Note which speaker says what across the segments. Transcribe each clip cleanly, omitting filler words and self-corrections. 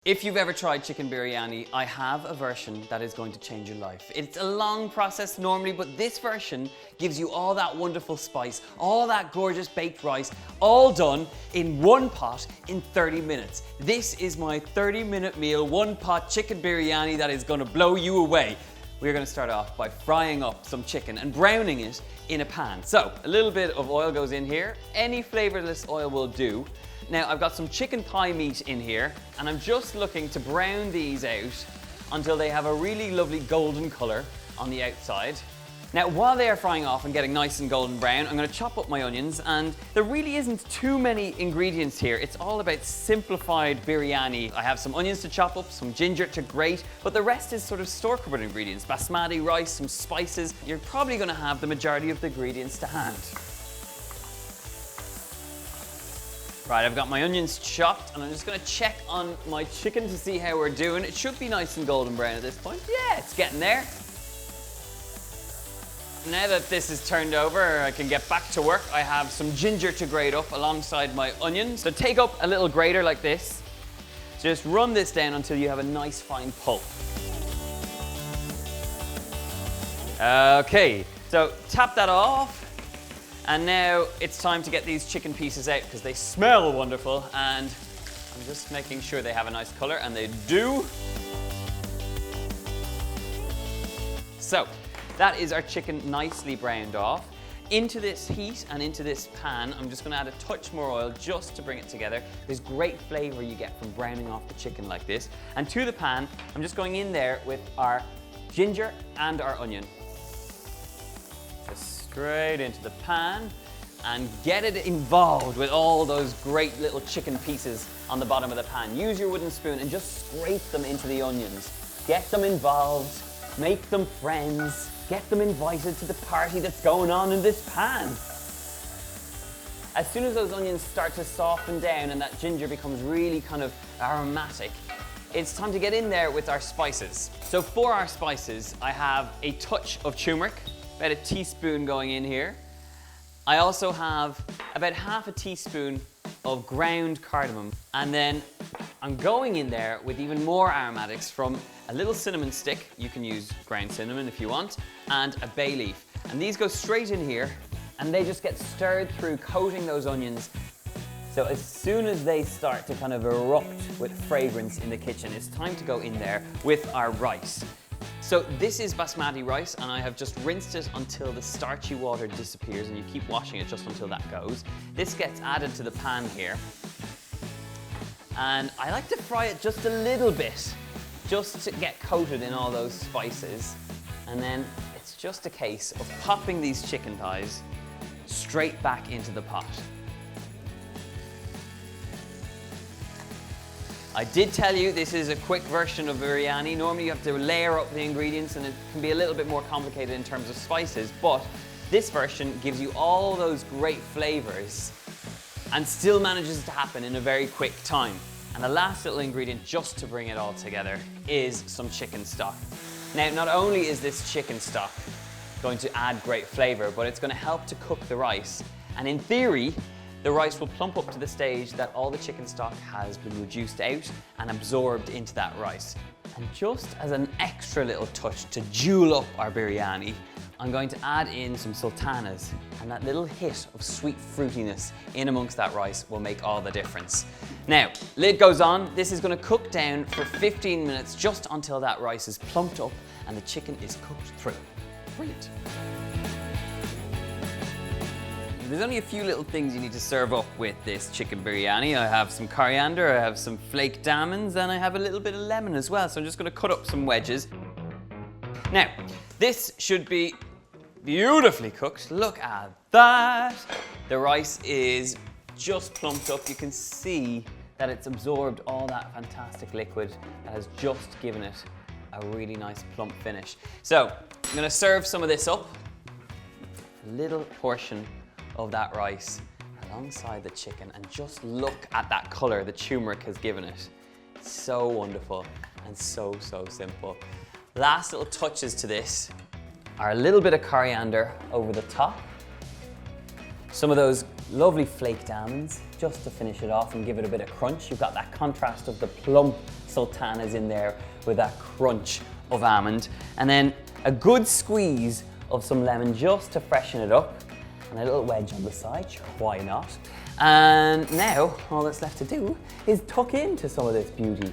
Speaker 1: If you've ever tried chicken biryani, I have a version that is going to change your life. It's a long process normally, but this version gives you all that wonderful spice, all that gorgeous baked rice, all done in one pot in 30 minutes. This is my 30-minute meal, one pot chicken biryani that is going to blow you away. We're going to start off by frying up some chicken and browning it in a pan. So a little bit of oil goes in here. Any flavorless oil will do. Now I've got some chicken thigh meat in here and I'm just looking to brown these out until they have a really lovely golden color on the outside. Now while they are frying off and getting nice and golden brown, I'm going to chop up my onions, and there really isn't too many ingredients here. It's all about simplified biryani. I have some onions to chop up, some ginger to grate, but the rest is sort of store-cupboard ingredients. Basmati rice, some spices. You're probably going to have the majority of the ingredients to hand. Right, I've got my onions chopped and I'm just going to check on my chicken to see how we're doing. It should be nice and golden brown at this point. Yeah, it's getting there. Now that this is turned over, I can get back to work. I have some ginger to grate up alongside my onions. So take up a little grater like this. Just run this down until you have a nice fine pulp. Okay, so tap that off. And now it's time to get these chicken pieces out because they smell wonderful, and I'm just making sure they have a nice color, and they do. So that is our chicken nicely browned off. Into this heat and into this pan, I'm just going to add a touch more oil just to bring it together. There's great flavor you get from browning off the chicken like this. And to the pan, I'm just going in there with our ginger and our onion. Straight into the pan and get it involved with all those great little chicken pieces on the bottom of the pan. Use your wooden spoon and just scrape them into the onions. Get them involved, make them friends, get them invited to the party that's going on in this pan. As soon as those onions start to soften down and that ginger becomes really kind of aromatic, it's time to get in there with our spices. So for our spices, I have a touch of turmeric, about a teaspoon going in here. I also have about half a teaspoon of ground cardamom, and then I'm going in there with even more aromatics from a little cinnamon stick. You can use ground cinnamon if you want, and a bay leaf. And these go straight in here and they just get stirred through, coating those onions. So as soon as they start to kind of erupt with fragrance in the kitchen, it's time to go in there with our rice. So this is basmati rice, and I have just rinsed it until the starchy water disappears, and you keep washing it just until that goes. This gets added to the pan here. And I like to fry it just a little bit, just to get coated in all those spices. And then it's just a case of popping these chicken thighs straight back into the pot. I did tell you this is a quick version of biryani. Normally you have to layer up the ingredients and it can be a little bit more complicated in terms of spices, but this version gives you all those great flavors and still manages to happen in a very quick time. And the last little ingredient just to bring it all together is some chicken stock. Now, not only is this chicken stock going to add great flavor, but it's going to help to cook the rice. And in theory, the rice will plump up to the stage that all the chicken stock has been reduced out and absorbed into that rice. And just as an extra little touch to jewel up our biryani, I'm going to add in some sultanas, and that little hit of sweet fruitiness in amongst that rice will make all the difference. Now, lid goes on. This is going to cook down for 15 minutes just until that rice is plumped up and the chicken is cooked through. Brilliant. There's only a few little things you need to serve up with this chicken biryani. I have some coriander, I have some flaked almonds, and I have a little bit of lemon as well. So I'm just going to cut up some wedges. Now, this should be beautifully cooked. Look at that. The rice is just plumped up. You can see that it's absorbed all that fantastic liquid that has just given it a really nice plump finish. So I'm going to serve some of this up. A little portion of that rice alongside the chicken, and just look at that color the turmeric has given it. It's so wonderful and so simple. Last little touches to this are a little bit of coriander over the top, some of those lovely flaked almonds just to finish it off and give it a bit of crunch. You've got that contrast of the plump sultanas in there with that crunch of almond. And then a good squeeze of some lemon just to freshen it up. And a little wedge on the side, sure, why not? And now, all that's left to do is tuck into some of this beauty.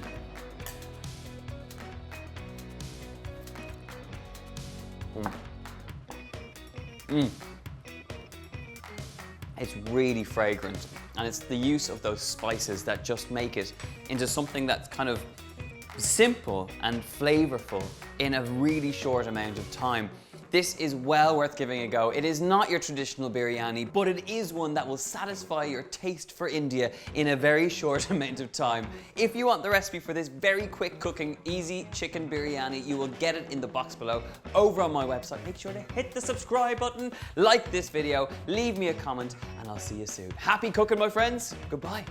Speaker 1: It's really fragrant, and it's the use of those spices that just make it into something that's kind of simple and flavorful in a really short amount of time. This is well worth giving a go. It is not your traditional biryani, but it is one that will satisfy your taste for India in a very short amount of time. If you want the recipe for this very quick cooking, easy chicken biryani, you will get it in the box below over on my website. Make sure to hit the subscribe button, like this video, leave me a comment, and I'll see you soon. Happy cooking, my friends. Goodbye.